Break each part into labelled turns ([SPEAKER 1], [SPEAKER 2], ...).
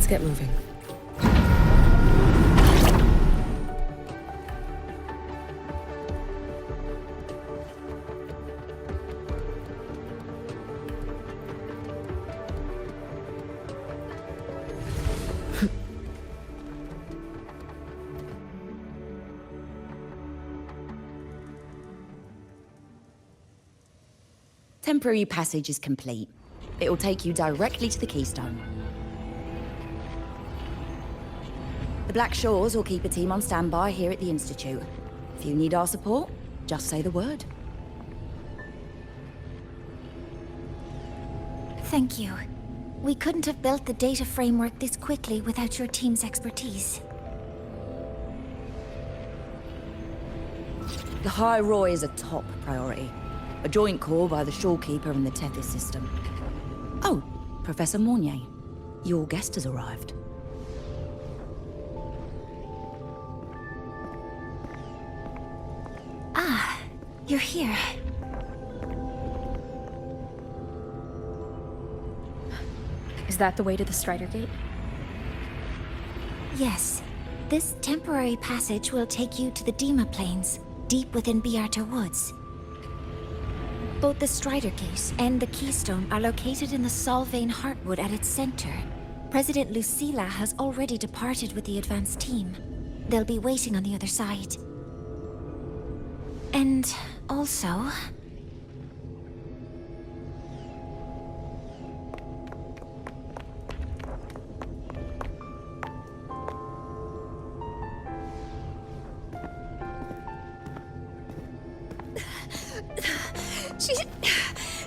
[SPEAKER 1] Let's get moving.
[SPEAKER 2] Temporary passage is complete. It'll take you directly to the Keystone. The Black Shores will keep a team on standby here at the Institute. If you need our support, just say the word.
[SPEAKER 3] Thank you. We couldn't have built the data framework this quickly without your team's expertise.
[SPEAKER 2] The High Roy is a top priority. A joint call by the Shorekeeper and the Tethys system. Oh, Professor Mornier. Your guest has arrived.
[SPEAKER 3] Ah, you're here.
[SPEAKER 4] Is that the way to the Strider Gate?
[SPEAKER 3] Yes. This temporary passage will take you to the Dima Plains, deep within Biarta Woods. Both the Strider Gate and the Keystone are located in the Solvane Heartwood at its center. President Lucilla has already departed with the advance team. They'll be waiting on the other side. And also...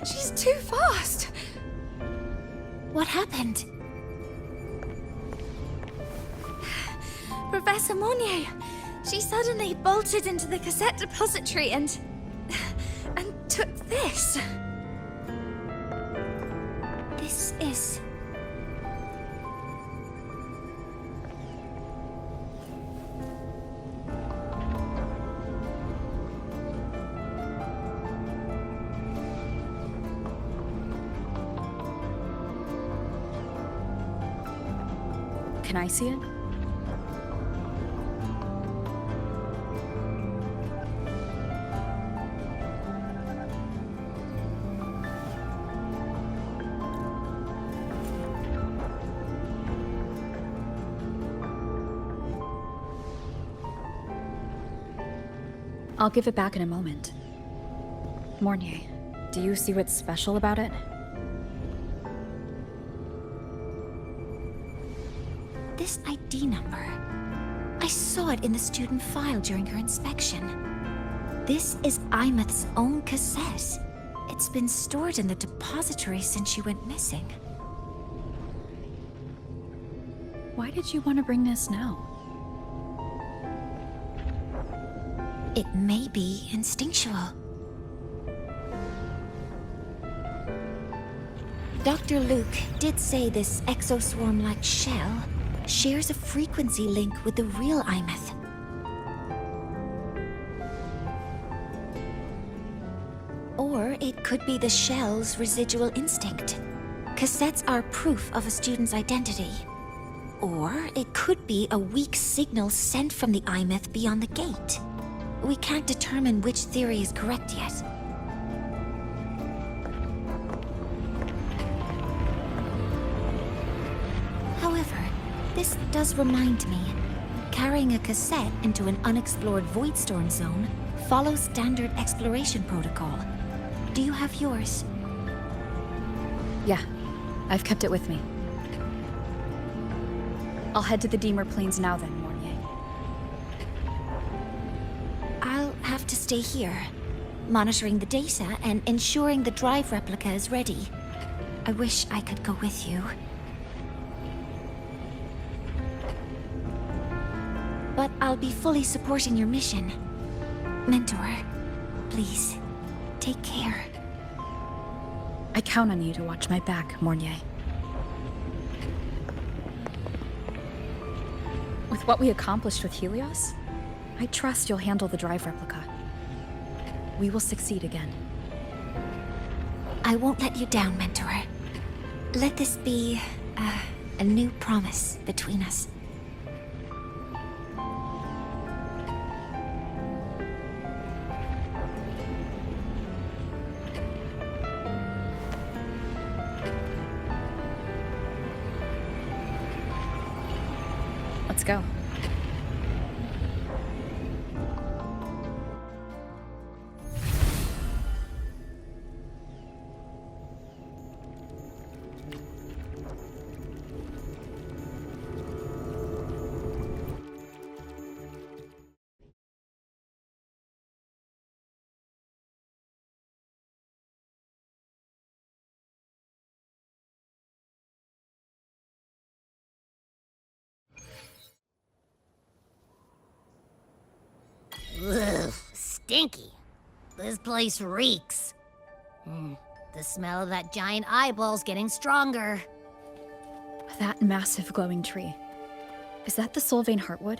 [SPEAKER 4] She's too fast.
[SPEAKER 3] What happened?
[SPEAKER 4] Professor Mornier, she suddenly bolted into the cassette depository and took this.
[SPEAKER 3] This is...
[SPEAKER 4] Can I see it? I'll give it back in a moment. Mornier, do you see what's special about it?
[SPEAKER 3] This ID number. I saw it in the student file during her inspection. This is Imeth's own cassette. It's been stored in the depository since she went missing.
[SPEAKER 4] Why did you want to bring this now?
[SPEAKER 3] It may be instinctual. Dr. Luke did say this exoswarm-like shell shares a frequency link with the real Imeth. Or it could be the shell's residual instinct. Cassettes are proof of a student's identity. Or it could be a weak signal sent from the Imeth beyond the gate. We can't determine which theory is correct yet. However, this does remind me, carrying a cassette into an unexplored Voidstorm zone follows standard exploration protocol. Do you have yours?
[SPEAKER 4] Yeah, I've kept it with me. I'll head to the Deemer Plains now then, Mornier.
[SPEAKER 3] I'll have to stay here, monitoring the data and ensuring the drive replica is ready. I wish I could go with you. But I'll be fully supporting your mission. Mentor, please, take care.
[SPEAKER 4] I count on you to watch my back, Mornier. With what we accomplished with Helios, I trust you'll handle the drive replica. We will succeed again.
[SPEAKER 3] I won't let you down, Mentor. Let this be, A new promise between us.
[SPEAKER 4] Let's go.
[SPEAKER 1] Ugh, stinky. This place reeks. The smell of that giant eyeball's getting stronger.
[SPEAKER 4] That massive glowing tree. Is that the Solvane Heartwood?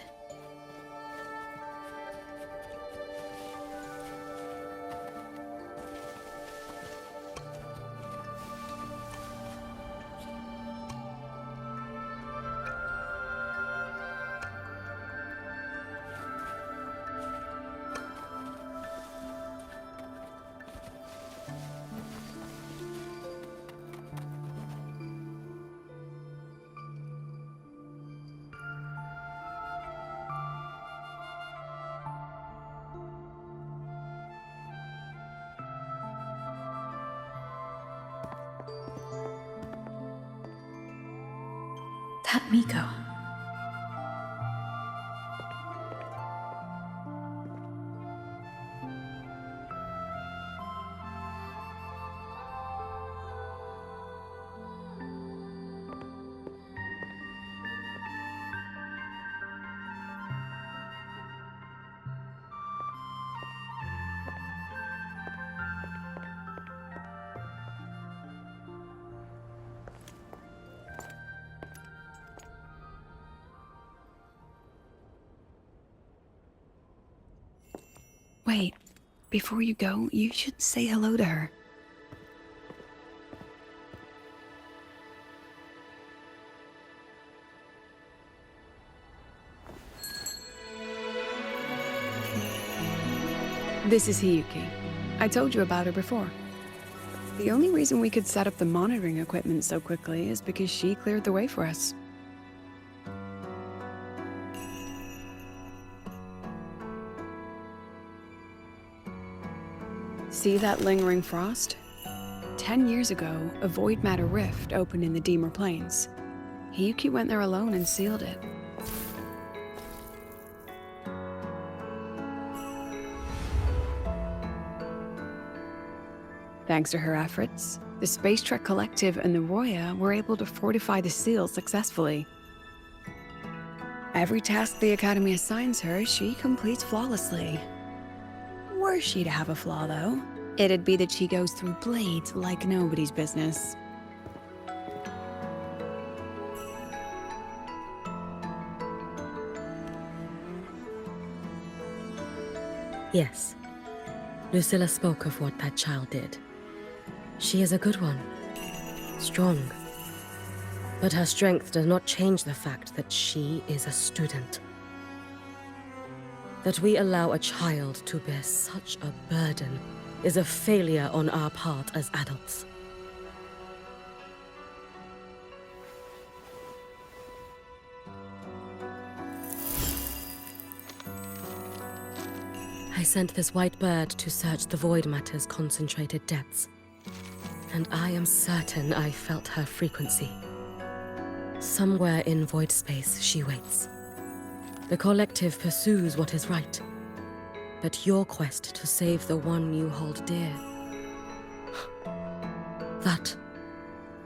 [SPEAKER 4] That Miko.
[SPEAKER 5] Wait, before you go, you should say hello to her. This is Hiyuki. I told you about her before. The only reason we could set up the monitoring equipment so quickly is because she cleared the way for us. See that lingering frost? 10 years ago, a void matter rift opened in the Deemer Plains. Hiyuki went there alone and sealed it. Thanks to her efforts, the Space Trek Collective and the Roya were able to fortify the seal successfully. Every task the Academy assigns her, she completes flawlessly. Were she to have a flaw, though, it'd be that she goes through blades like nobody's business.
[SPEAKER 6] Yes. Lucilla spoke of what that child did. She is a good one. Strong. But her strength does not change the fact that she is a student. That we allow a child to bear such a burden is a failure on our part as adults. I sent this white bird to search the void matter's concentrated depths, and I am certain I felt her frequency. Somewhere in void space, she waits. The collective pursues what is right, but your quest to save the one you hold dear, that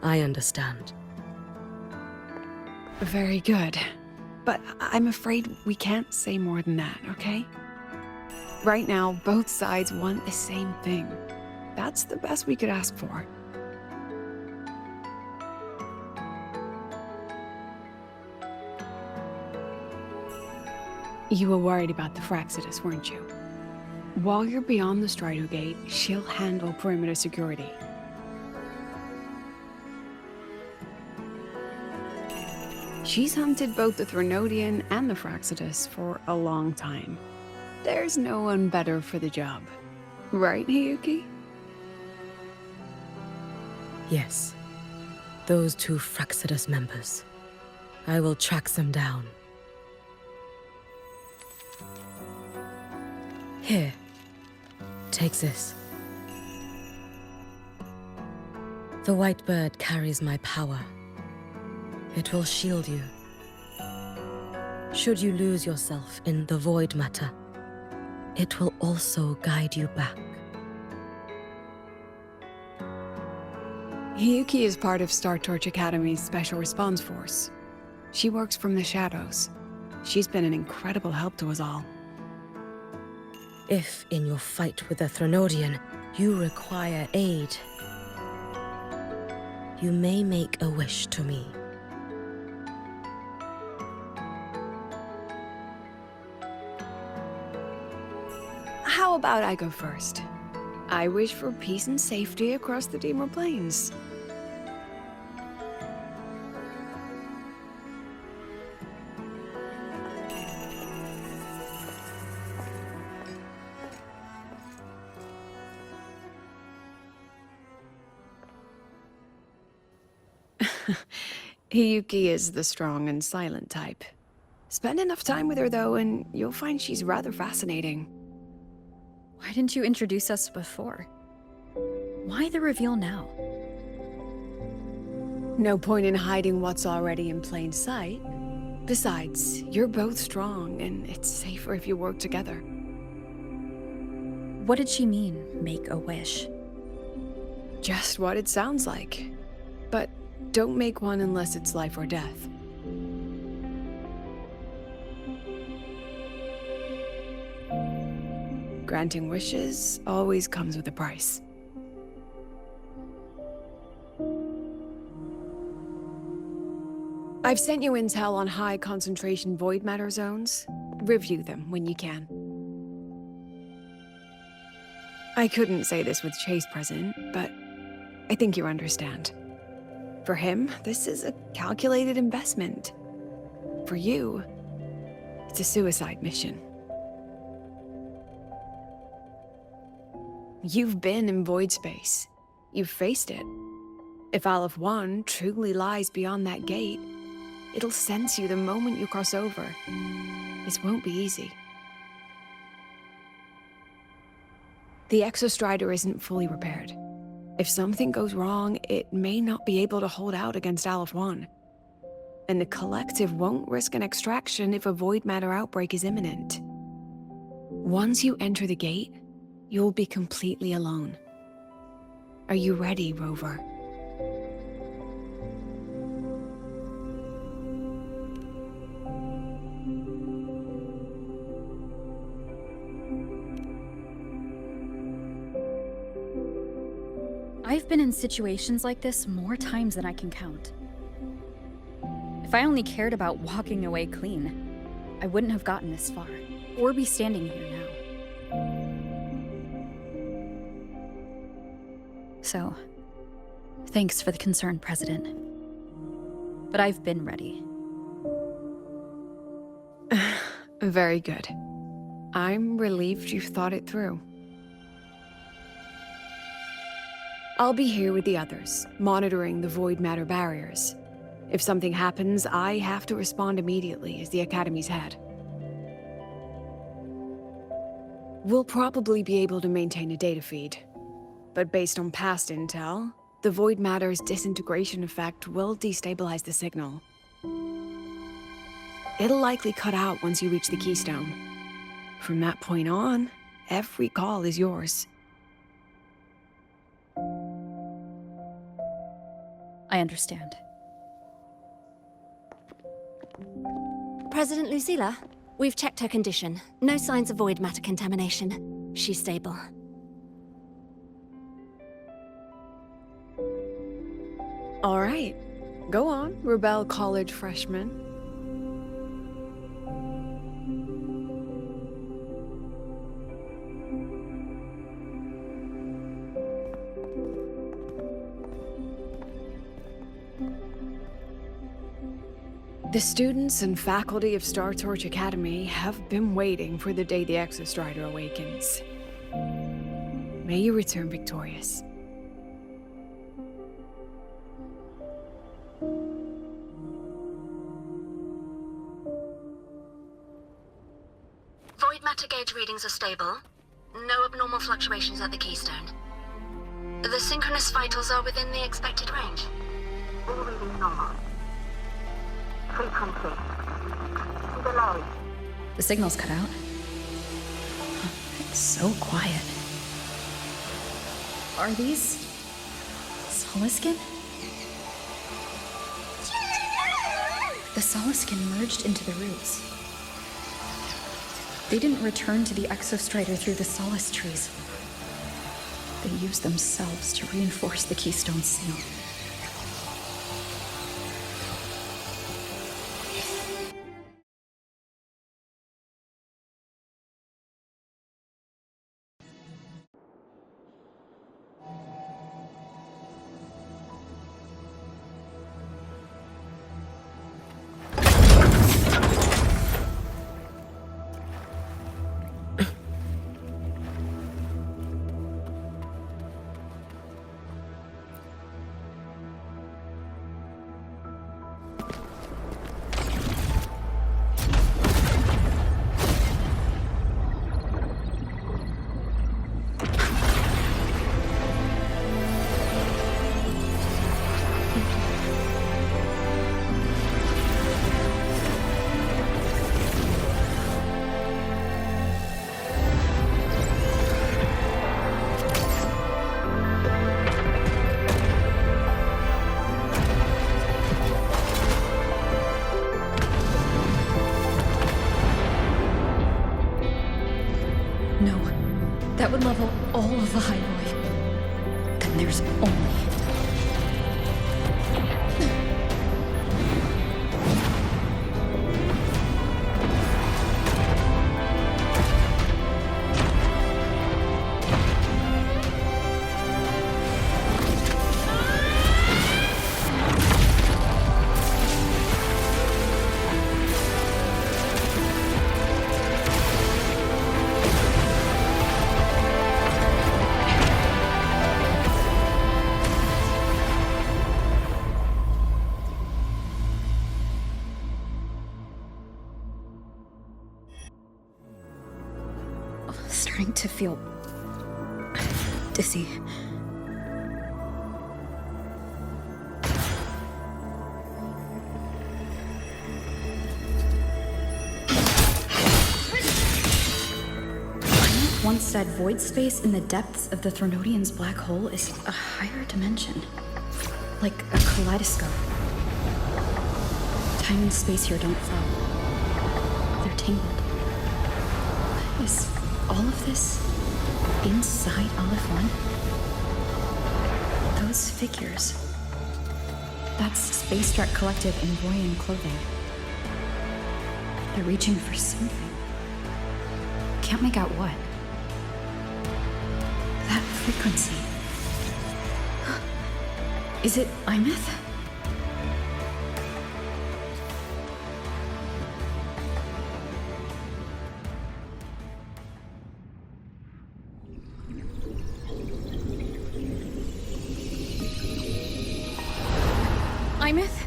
[SPEAKER 6] I understand.
[SPEAKER 5] Very good. But I'm afraid we can't say more than that, okay? Right now, both sides want the same thing. That's the best we could ask for. You were worried about the Fraxidus, weren't you? While you're beyond the Strider Gate, she'll handle perimeter security. She's hunted both the Threnodian and the Fraxidus for a long time. There's no one better for the job. Right, Hiyuki?
[SPEAKER 6] Yes. Those two Fraxidus members. I will track them down. Here. Take this. The white bird carries my power. It will shield you. Should you lose yourself in the void matter, it will also guide you back.
[SPEAKER 5] Hiyuki is part of Star Torch Academy's Special Response Force. She works from the shadows. She's been an incredible help to us all.
[SPEAKER 6] If, in your fight with the Threnodian, you require aid, you may make a wish to me.
[SPEAKER 5] How about I go first? I wish for peace and safety across the Dima Plains. Hiyuki is the strong and silent type. Spend enough time with her, though, and you'll find she's rather fascinating.
[SPEAKER 4] Why didn't you introduce us before? Why the reveal now?
[SPEAKER 5] No point in hiding what's already in plain sight. Besides, you're both strong, and it's safer if you work together.
[SPEAKER 4] What did she mean, make a wish?
[SPEAKER 5] Just what it sounds like. But don't make one unless it's life or death. Granting wishes always comes with a price. I've sent you intel on high concentration void matter zones. Review them when you can. I couldn't say this with Chase present, but I think you understand. For him, this is a calculated investment. For you, it's a suicide mission. You've been in void space. You've faced it. If Aleph 1 truly lies beyond that gate, it'll sense you the moment you cross over. This won't be easy. The Exostrider isn't fully repaired. If something goes wrong, it may not be able to hold out against Aleph 1. And the Collective won't risk an extraction if a void matter outbreak is imminent. Once you enter the gate, you'll be completely alone. Are you ready, Rover?
[SPEAKER 4] I've been in situations like this more times than I can count. If I only cared about walking away clean, I wouldn't have gotten this far, or be standing here now. So, thanks for the concern, President. But I've been ready.
[SPEAKER 5] Very good. I'm relieved you've thought it through. I'll be here with the others, monitoring the void matter barriers. If something happens, I have to respond immediately as the Academy's head. We'll probably be able to maintain a data feed. But based on past intel, the void matter's disintegration effect will destabilize the signal. It'll likely cut out once you reach the keystone. From that point on, every call is yours.
[SPEAKER 4] I understand.
[SPEAKER 7] President Lucilla, we've checked her condition. No signs of void matter contamination. She's stable.
[SPEAKER 5] All right. Go on, Rebel College freshman. The students and faculty of Star Torch Academy have been waiting for the day the Exostrider awakens. May you return victorious.
[SPEAKER 7] Void matter gauge readings are stable. No abnormal fluctuations at the keystone. The synchronous vitals are within the expected range. All readings normal. Frequency. Delay.
[SPEAKER 4] The signal's cut out. It's so quiet. Are these Soliskin? The Soliskin merged into the roots. They didn't return to the Exostrider through the Solace trees. They used themselves to reinforce the Keystone seal. No, that would level all of the highway. Then there's only... Starting to feel dizzy. I once said void space in the depths of the Threnodian's black hole is a higher dimension. Like a kaleidoscope. Time and space here don't flow. They're tangled. Is all of this inside Aleph 1? Those figures. That's Space Trek Collective in Voyan clothing. They're reaching for something. Can't make out what. That frequency. Is it Imeth? Imeth?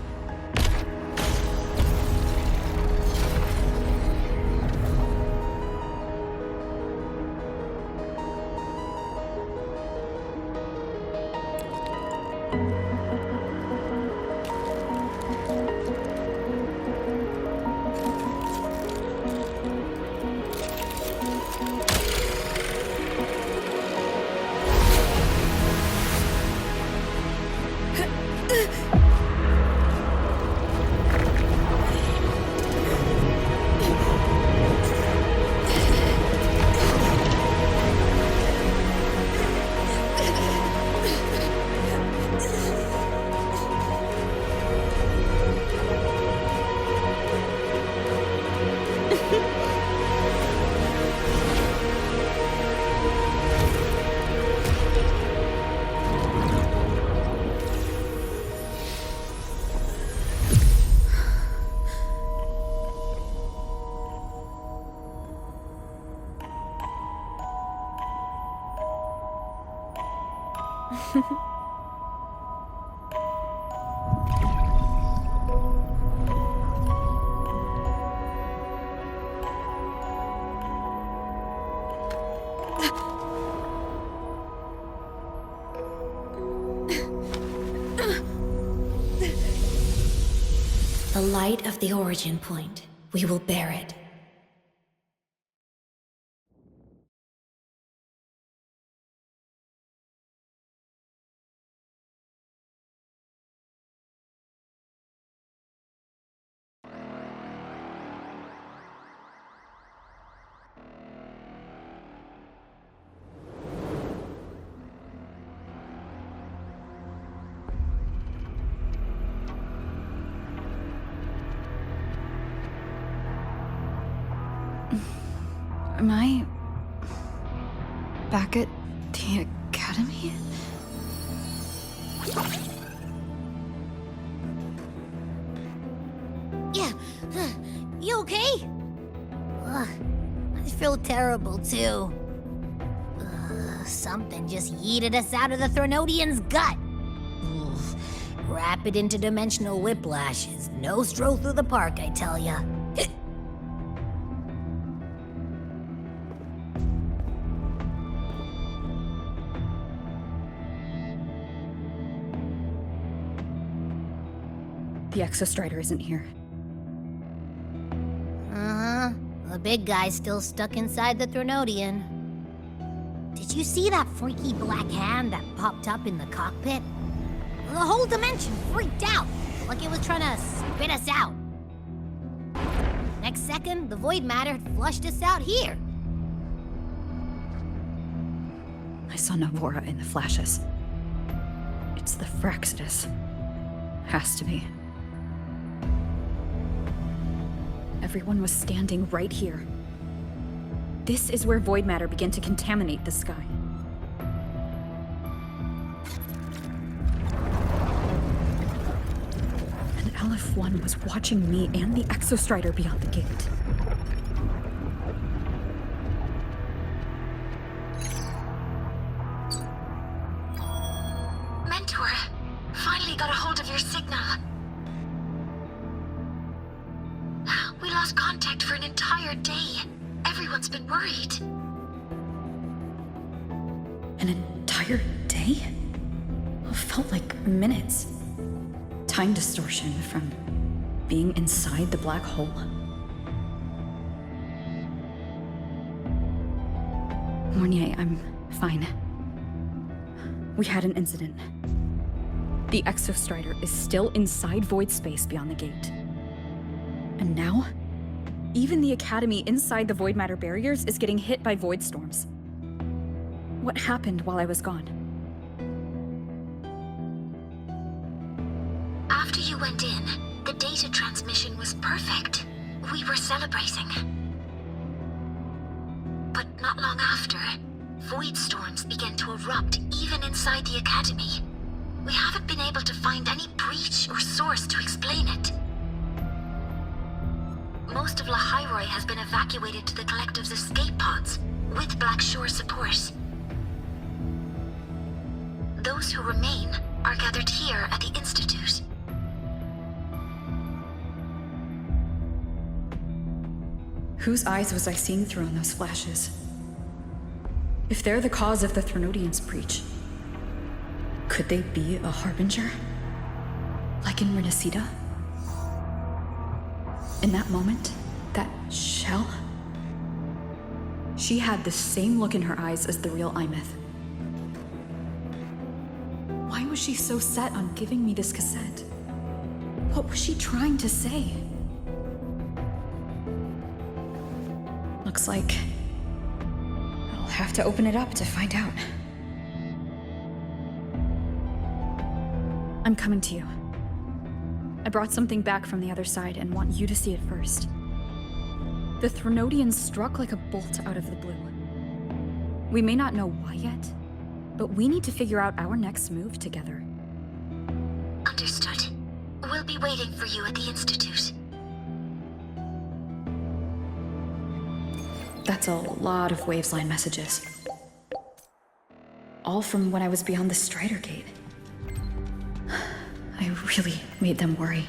[SPEAKER 3] The light of the origin point. We will bear it.
[SPEAKER 4] Am I back at the academy?
[SPEAKER 1] Yeah, you okay? Ugh, I feel terrible too. Something just yeeted us out of the Threnodian's gut. Oof. Rapid interdimensional whiplash is no stroll through the park, I tell ya.
[SPEAKER 4] The Exostrider isn't here.
[SPEAKER 1] Uh-huh. The big guy's still stuck inside the Threnodian. Did you see that freaky black hand that popped up in the cockpit? The whole dimension freaked out, like it was trying to spit us out. Next second, the void matter flushed us out here.
[SPEAKER 4] I saw Navora in the flashes. It's the Fraxidus. Has to be. Everyone was standing right here. This is where void matter began to contaminate the sky. And LF1 was watching me and the Exostrider beyond the gate.
[SPEAKER 7] Mentor, finally got a hold of your signal. We lost contact for an entire day. Everyone's been worried.
[SPEAKER 4] An entire day? It felt like minutes. Time distortion from being inside the black hole. Mornier, I'm fine. We had an incident. The Exostrider is still inside void space beyond the gate. And now, even the Academy inside the void matter barriers is getting hit by void storms. What happened while I was gone?
[SPEAKER 7] After you went in, the data transmission was perfect. We were celebrating. But not long after, void storms began to erupt even inside the Academy. We haven't been able to find any breach or source to explain it. Most of Lahairoi has been evacuated to the Collective's escape pods, with Black Shore support. Those who remain are gathered here at the Institute.
[SPEAKER 4] Whose eyes was I seeing through in those flashes? If they're the cause of the Threnodian's breach, could they be a harbinger? Like in Renacida? In that moment, that shell? She had the same look in her eyes as the real Imeth. Why was she so set on giving me this cassette? What was she trying to say? Looks like I'll have to open it up to find out. I'm coming to you. I brought something back from the other side and want you to see it first. The Threnodian struck like a bolt out of the blue. We may not know why yet, but we need to figure out our next move together.
[SPEAKER 7] Understood. We'll be waiting for you at the Institute.
[SPEAKER 4] That's a lot of Wavesline messages. all from when I was beyond the Strider Gate. I really made them worry.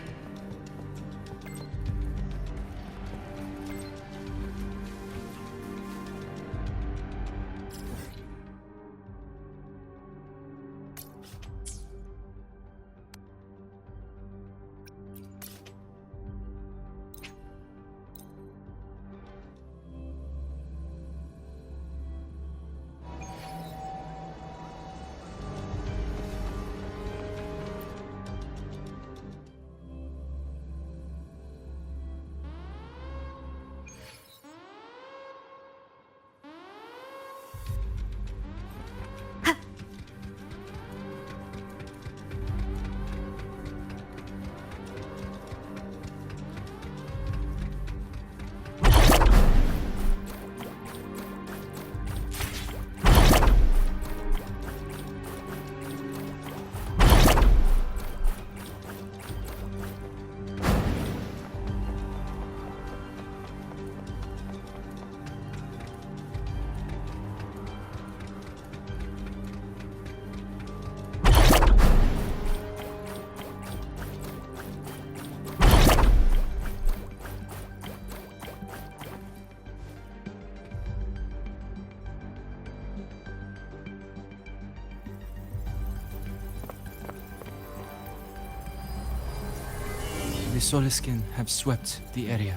[SPEAKER 8] The Soliskin have swept the area.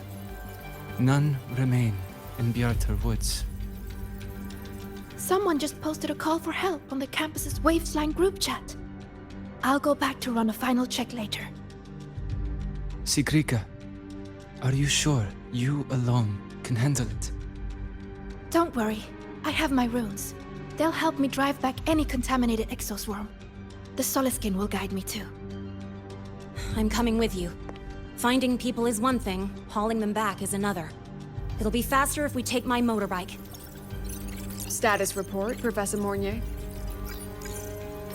[SPEAKER 8] None remain in Bjartar Woods.
[SPEAKER 9] Someone just posted a call for help on the campus's Wavesline group chat. I'll go back to run a final check later.
[SPEAKER 8] Sigrika, are you sure you alone can handle it?
[SPEAKER 9] Don't worry, I have my runes. They'll help me drive back any contaminated exoswarm. The Soliskin will guide me too.
[SPEAKER 10] I'm coming with you. Finding people is one thing, hauling them back is another. It'll be faster if we take my motorbike.
[SPEAKER 5] Status report, Professor Mornier.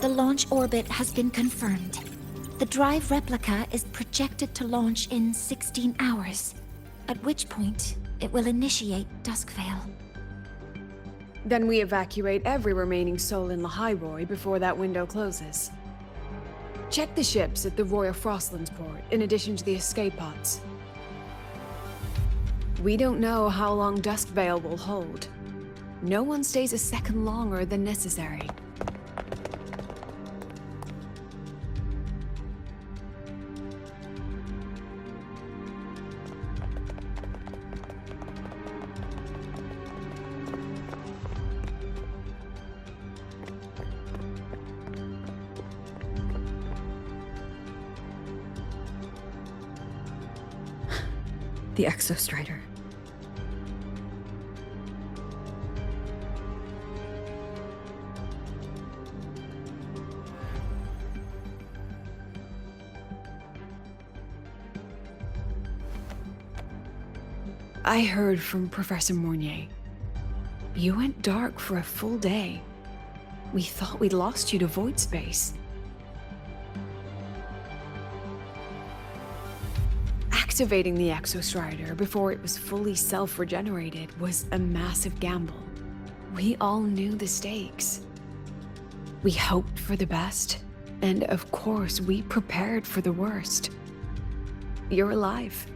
[SPEAKER 3] The launch orbit has been confirmed. The drive replica is projected to launch in 16 hours, at which point it will initiate Duskvale.
[SPEAKER 5] Then we evacuate every remaining soul in Lahairoi before that window closes. Check the ships at the Royal Frostlands port, in addition to the escape pods. We don't know how long Duskvale will hold. No one stays a second longer than necessary.
[SPEAKER 4] The Exostrider.
[SPEAKER 5] I heard from Professor Mornier. You went dark for a full day. We thought we'd lost you to void space. Activating the Exostrider before it was fully self-regenerated was a massive gamble. We all knew the stakes. We hoped for the best, and of course we prepared for the worst. You're alive.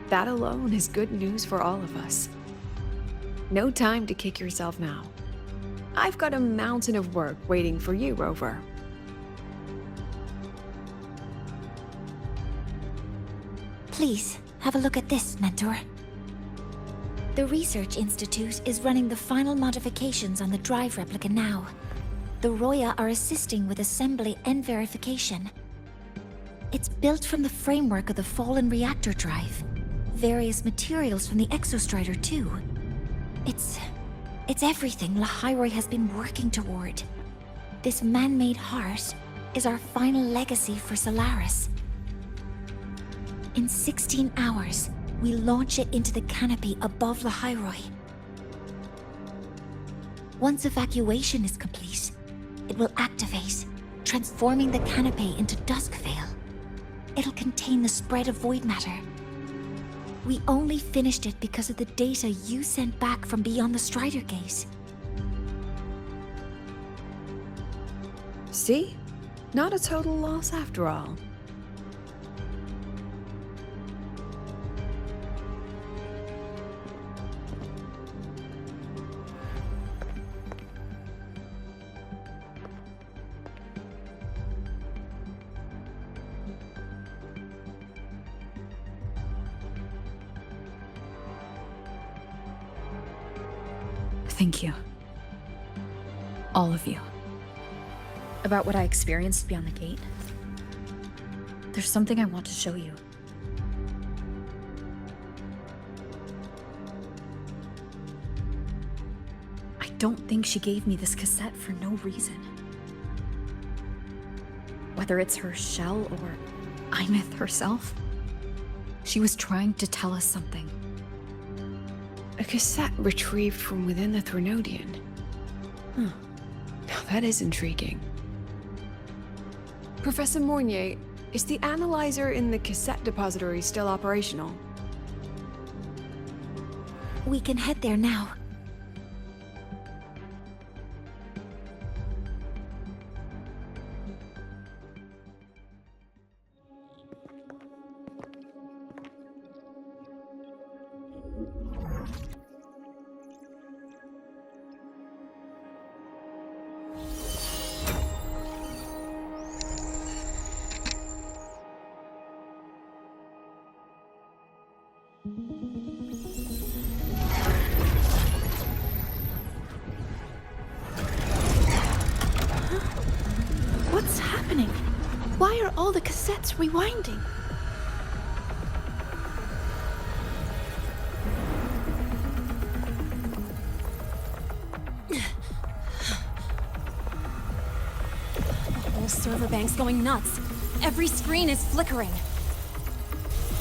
[SPEAKER 5] That alone is good news for all of us. No time to kick yourself now. I've got a mountain of work waiting for you, Rover.
[SPEAKER 3] Please, have a look at this, Mentor. The Research Institute is running the final modifications on the drive replica now. The Roya are assisting with assembly and verification. It's built from the framework of the fallen reactor drive. Various materials from the Exostrider, too. It's everything Lahairoi has been working toward. This man-made heart is our final legacy for Solaris. In 16 hours, we launch it into the canopy above Lahairoi. Once evacuation is complete, it will activate, transforming the canopy into Duskvale. It'll contain the spread of void matter. We only finished it because of the data you sent back from beyond the Strider Gate.
[SPEAKER 5] See? Not a total loss after all.
[SPEAKER 4] Thank you. All of you. About what I experienced beyond the gate. There's something I want to show you. I don't think she gave me this cassette for no reason. Whether it's her shell or Imith herself, she was trying to tell us something.
[SPEAKER 5] A cassette retrieved from within the Threnodian. Huh. Now that is intriguing. Professor Mornier, is the analyzer in the cassette depository still operational?
[SPEAKER 3] We can head there now.
[SPEAKER 9] What's happening? Why are all the cassettes rewinding?
[SPEAKER 10] The whole server bank's going nuts. Every screen is flickering.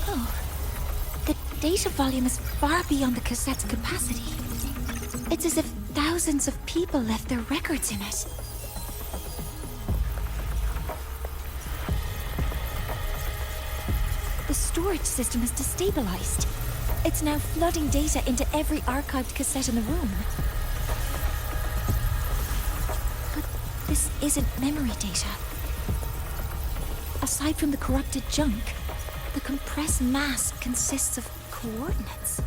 [SPEAKER 3] Oh. The data volume is far beyond the cassette's capacity. It's as if thousands of people left their records in it. The storage system is destabilized. It's now flooding data into every archived cassette in the room. But this isn't memory data. Aside from the corrupted junk, the compressed mass consists of coordinates.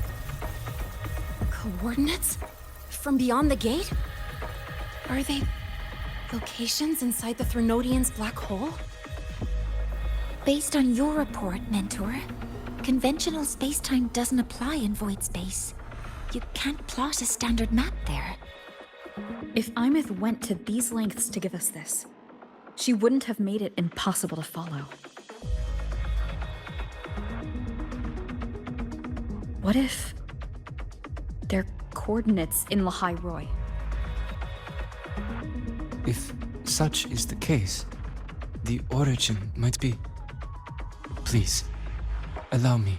[SPEAKER 10] Coordinates? From beyond the gate? Are they locations inside the Threnodian's black hole?
[SPEAKER 3] Based on your report, Mentor, conventional space-time doesn't apply in void space. You can't plot a standard map there.
[SPEAKER 4] If Imith went to these lengths to give us this, she wouldn't have made it impossible to follow. What if they're coordinates in Lahai Roy?
[SPEAKER 8] If such is the case, the origin might be... Please, allow me.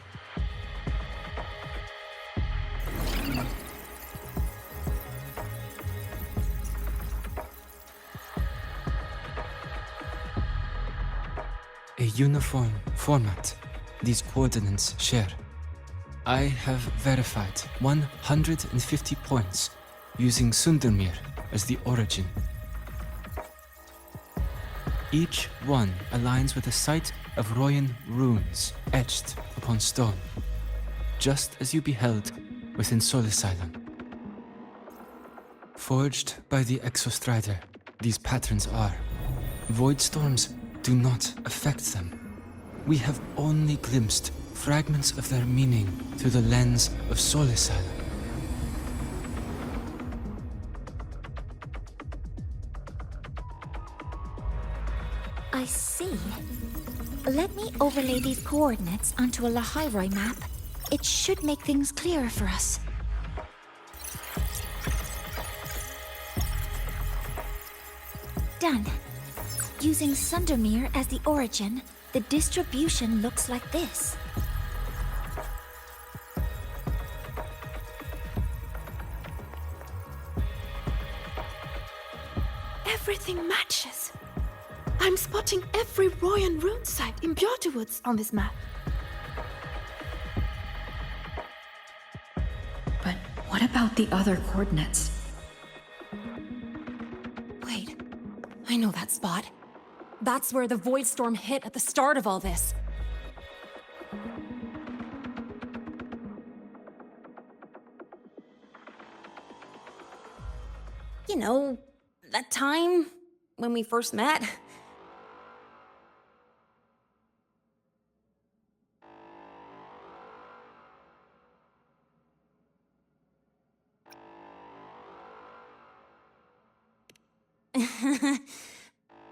[SPEAKER 8] A uniform format these coordinates share. I have verified 150 points using Sundermere as the origin. Each one aligns with a site of Royan runes etched upon stone, just as you beheld within Solisylum. Forged by the Exostrider, these patterns are. Void storms do not affect them. We have only glimpsed fragments of their meaning through the lens of Solisylum.
[SPEAKER 3] I see. Let me overlay these coordinates onto a Lahairoi map. It should make things clearer for us. Done. Using Sundermere as the origin, the distribution looks like this.
[SPEAKER 9] Everything matches. I'm spotting every Royan rune site in Bjorterwoods on this map.
[SPEAKER 4] But what about the other coordinates?
[SPEAKER 10] Wait, I know that spot. That's where the Void Storm hit at the start of all this. You know, that time when we first met.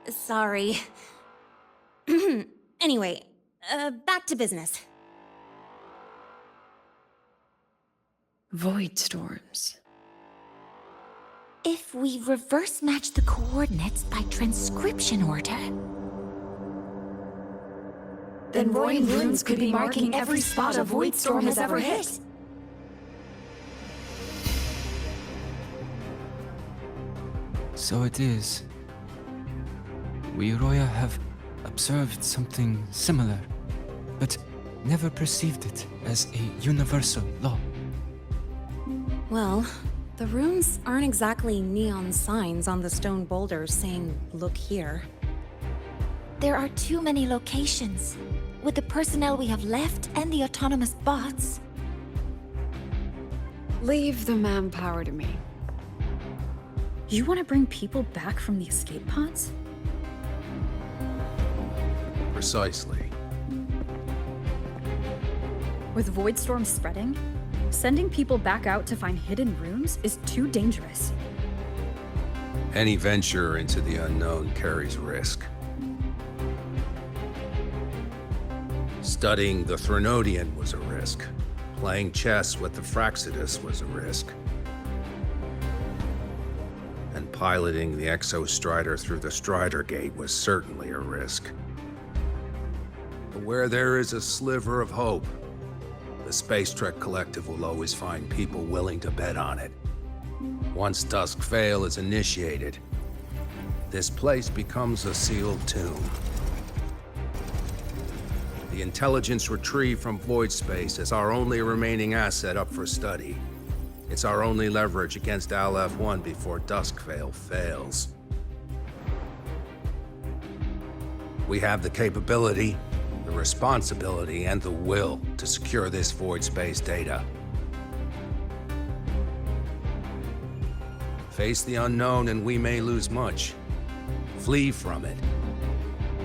[SPEAKER 10] Sorry. Anyway, back to business.
[SPEAKER 5] Void storms.
[SPEAKER 3] If we reverse match the coordinates by transcription order,
[SPEAKER 9] Then Royan runes could be marking every spot a Void Storm has ever hit.
[SPEAKER 8] So it is. We Roya have observed something similar, but never perceived it as a universal law.
[SPEAKER 10] Well, the runes aren't exactly neon signs on the stone boulders saying, "Look here."
[SPEAKER 3] there are too many locations. With the personnel we have left and the autonomous bots,
[SPEAKER 5] Leave the manpower to me.
[SPEAKER 4] You want to bring people back from the escape pods?
[SPEAKER 11] Precisely.
[SPEAKER 4] With Void Storm spreading, sending people back out to find hidden runes is too dangerous.
[SPEAKER 11] Any venture into the unknown carries risk. Studying the Threnodian was a risk. Playing chess with the Fraxidus was a risk. And piloting the Exostrider through the Strider Gate was certainly a risk. But where there is a sliver of hope, the Space Trek Collective will always find people willing to bet on it. Once Dusk Vale is initiated, this place becomes a sealed tomb. The intelligence retrieved from void space is our only remaining asset up for study. It's our only leverage against Aleph-1 before Dusk Vale fails. We have the capability, the responsibility, and the will to secure this void space data. Face the unknown and we may lose much. Flee from it,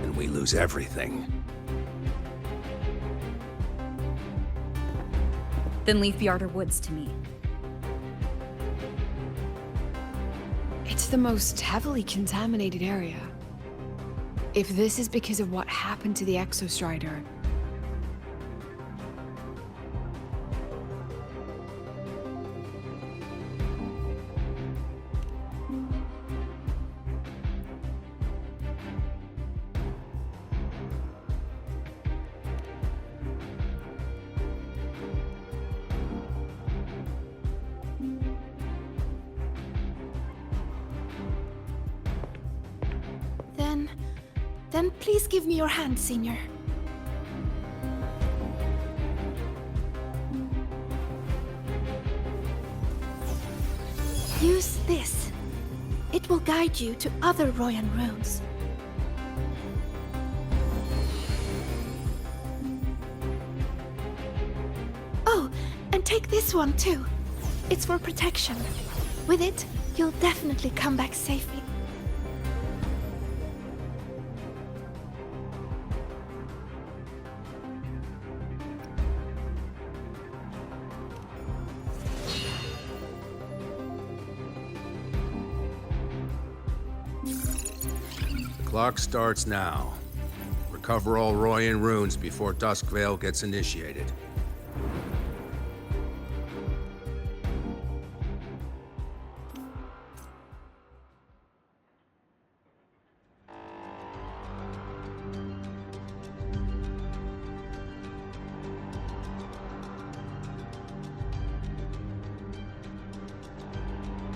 [SPEAKER 11] and we lose everything.
[SPEAKER 4] Then leave the Outer Woods to me.
[SPEAKER 5] It's the most heavily contaminated area. If this is because of what happened to the Exostrider,
[SPEAKER 9] Then please give me your hand, Senior. Use this. It will guide you to other Royan runes. Oh, and take this one too. It's for protection. With it, you'll definitely come back safely.
[SPEAKER 11] Clock starts now. Recover all Royan runes before Dusk Vale gets initiated.